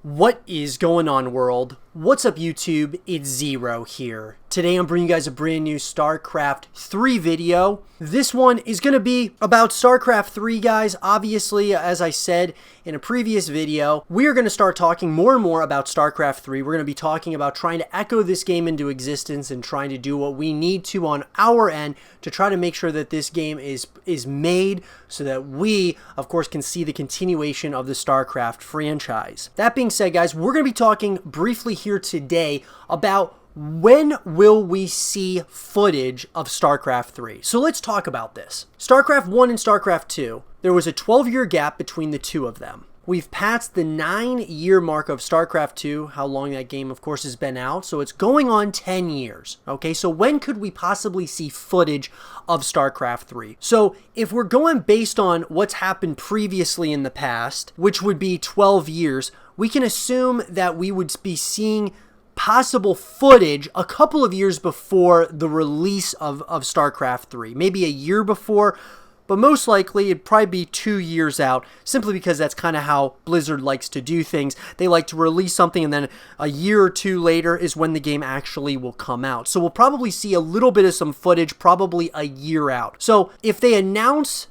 What is going on, world? What's up, YouTube? It's Zero here. Today I'm bringing you guys a brand new StarCraft 3 video. This one is going to be about StarCraft 3, guys. Obviously, as I said in a previous video, we are going to start talking more and more about StarCraft 3. We're going to be talking about trying to echo this game into existence and trying to do what we need to on our end to try to make sure that this game is made so that we, of course, can see the continuation of the StarCraft franchise. That being said, guys, we're going to be talking briefly here today about when will we see footage of StarCraft 3? So let's talk about this. StarCraft 1 and StarCraft 2, there was a 12-year gap between the two of them. We've passed the 9-year mark of StarCraft 2, how long that game, of course, has been out. So it's going on 10 years. Okay, so when could we possibly see footage of StarCraft 3? So if we're going based on what's happened previously in the past, which would be 12 years, we can assume that we would be seeing possible footage a couple of years before the release of StarCraft 3. Maybe a year before, but most likely it'd probably be 2 years out, simply because that's kind of how Blizzard likes to do things. They like to release something and then a year or two later is when the game actually will come out. So we'll probably see a little bit of some footage probably a year out. So if they announce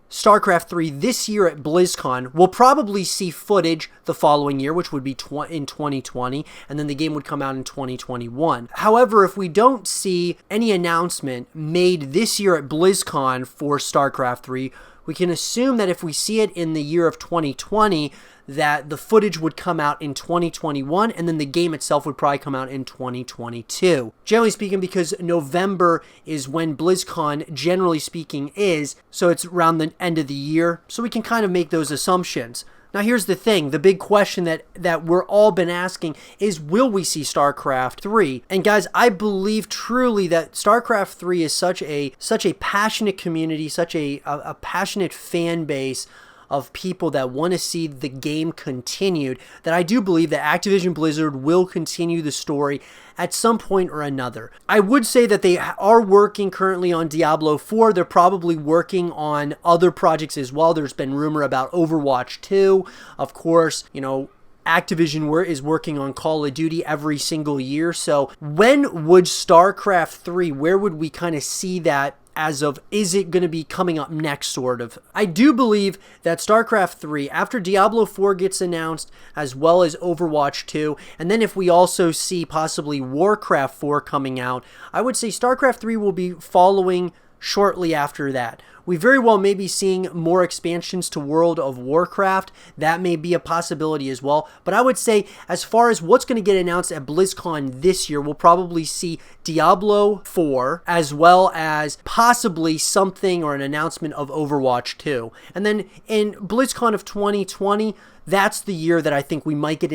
StarCraft 3 this year at BlizzCon, we'll probably see footage the following year, which would be in 2020, and then the game would come out in 2021. However, if we don't see any announcement made this year at BlizzCon for StarCraft 3, we can assume that if we see it in the year of 2020, that the footage would come out in 2021, and then the game itself would probably come out in 2022. Generally speaking, because November is when BlizzCon, generally speaking, is, so it's around the end of the year, so we can kind of make those assumptions. Now here's the thing, the big question that we're all been asking is, will we see StarCraft 3? And guys, I believe truly that StarCraft 3 is such a passionate community, such a passionate fan base of people that want to see the game continued, that I do believe that Activision Blizzard will continue the story at some point or another. I would say that they are working currently on Diablo 4. They're probably working on other projects as well. There's been rumor about Overwatch 2. Of course, you know, Activision is working on Call of Duty every single year. So when would StarCraft 3, where would we kind of see that as of, is it going to be coming up next, sort of? I do believe that StarCraft 3, after Diablo 4 gets announced, as well as Overwatch 2, and then if we also see possibly Warcraft 4 coming out, I would say StarCraft 3 will be following shortly after that. We very well may be seeing more expansions to World of Warcraft. That may be a possibility as well. But I would say, as far as what's going to get announced at BlizzCon this year, we'll probably see Diablo 4, as well as possibly something or an announcement of Overwatch 2. And then in BlizzCon of 2020, that's the year that I think we might get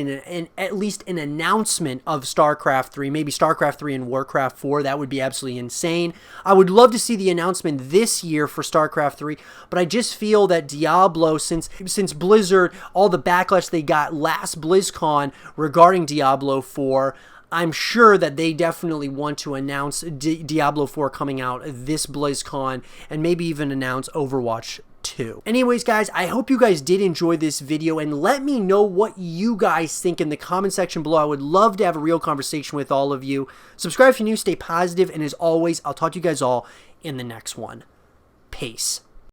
at least an announcement of StarCraft 3, maybe StarCraft 3 and Warcraft 4. That would be absolutely insane. I would love to see the announcement this year for StarCraft 3, but I just feel that Diablo, since Blizzard, all the backlash they got last BlizzCon regarding Diablo 4, I'm sure that they definitely want to announce Diablo 4 coming out this BlizzCon, and maybe even announce Overwatch 2. Anyways, guys, I hope you guys did enjoy this video, and let me know what you guys think in the comment section below. I would love to have a real conversation with all of you. Subscribe if you're new, stay positive, and as always, I'll talk to you guys all in the next one. Peace.